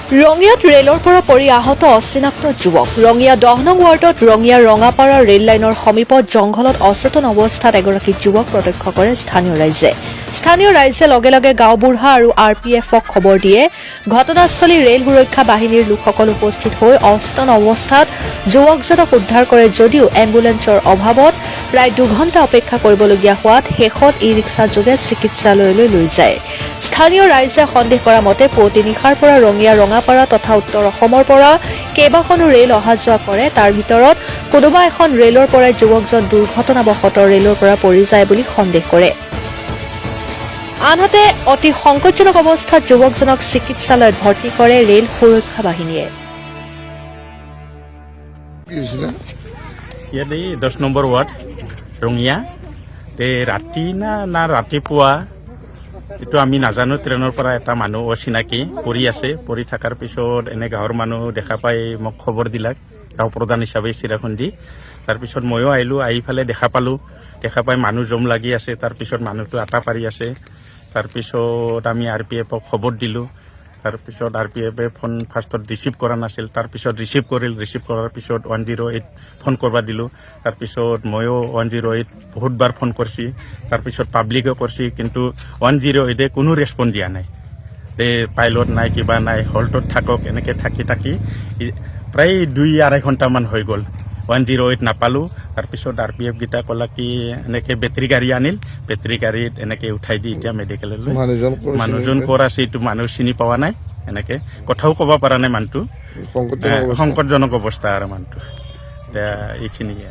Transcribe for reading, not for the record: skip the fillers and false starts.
ৰঙিয়াত ৰেলৰ পৰা পৰি আহত অচিনাক্ত যুৱক। ৰঙিয়া 10 নং ৱাৰ্ডত ৰঙিয়া ৰঙাপাৰা ৰেল লাইনৰ সমীপত জংঘলত অচেতন অৱস্থাত এগৰাকী যুৱক প্ৰত্যক্ষ কৰে স্থানীয় ৰাইজে। স্থানীয় ৰাইজে লগে লগে গাঁওবুঢ়া আৰু RPFক খবৰ দিয়ে। ঘটনাস্থলী ৰেল সুৰক্ষা বাহিনীৰ লোকসকল উপস্থিত হৈ অচেতন অৱস্থাত যুৱকজনক উদ্ধাৰ কৰে যদিও এম্বুলেন্সৰ অভাৱত প্ৰায় 2 ঘণ্টা অপেক্ষা কৰিবলগীয়া হোৱাত শেষত ই-ৰিক্সা যোগে চিকিৎসালয়লৈ লৈ যায়। স্থানীয় ৰাইজে সন্দেহ কৰা মতে পুৱতি নিশাৰ পৰা ৰঙিয়া ৰঙাপাৰা তথা উত্তৰ অসমৰ পৰা কেইবাখনো ৰেল অহা যোৱা কৰে। তাৰ ভিতৰত কোনোবা এখন ৰেলৰ পৰাই যুৱকজন দুৰ্ঘটনাবশতঃ ৰেলৰ পৰা পৰি যায় বুলি সন্দেহ কৰে। আনহাতে অতি সংকটজনক অৱস্থাত যুৱকজনক চিকিৎসালয়ত ভৰ্তি কৰে ৰেল সুৰক্ষা বাহিনীয়ে। ইয়াতে 10 নম্বৰ ৱাৰ্ড ৰঙিয়া ৰাতি না ৰাতিপুৱা এইটো আমি নাজানো। ট্ৰেইনৰ পৰা এটা মানুহ অচিনাকি পৰি আছে। পৰি থকাৰ পিছত এনে গাঁৱৰ মানুহ দেখা পাই মোক খবৰ দিলাক গাঁও প্ৰধান হিচাপে চিৰাখুন্দি। তাৰপিছত ময়ো আহিলোঁ। আহি ফালে দেখা পাই মানুহ জম লাগি আছে। তাৰপিছত মানুহটো আটা পাৰি আছে। তাৰপিছত আমি RPFক খবৰ দিলোঁ। তাৰপিছত RPFে ফোন ফাৰ্ষ্টত ৰিচিভ কৰা নাছিল। তাৰপিছত ৰিচিভ কৰাৰ পিছত 108 ফোন কৰিব দিলোঁ। তাৰপিছত ময়ো 108 বহুতবাৰ ফোন কৰিছি। তাৰপিছত পাব্লিকেও কৰিছি, কিন্তু 108 কোনো ৰেছপন্স দিয়া নাই। পাইলট নাই, কিবা নাই, হল্টত থাকক। এনেকৈ থাকি প্ৰায় 2-2.5 ঘণ্টামান হৈ গ'ল। 108 নাপালোঁ। তাৰপিছত RPF গীতা ক'লা কি এনেকৈ বেটেৰী গাড়ী আনিল। বেটেৰী গাড়ীত এনেকৈ উঠাই দি এতিয়া মেডিকেললৈ মানুহজন ক'ৰ আছে এইটো মানুহ চিনি পোৱা নাই। এনেকৈ কথাও ক'ব পৰা নাই মানুহটো। সংকটজনক অৱস্থা আৰু মানুহটো এতিয়া এইখিনিয়ে।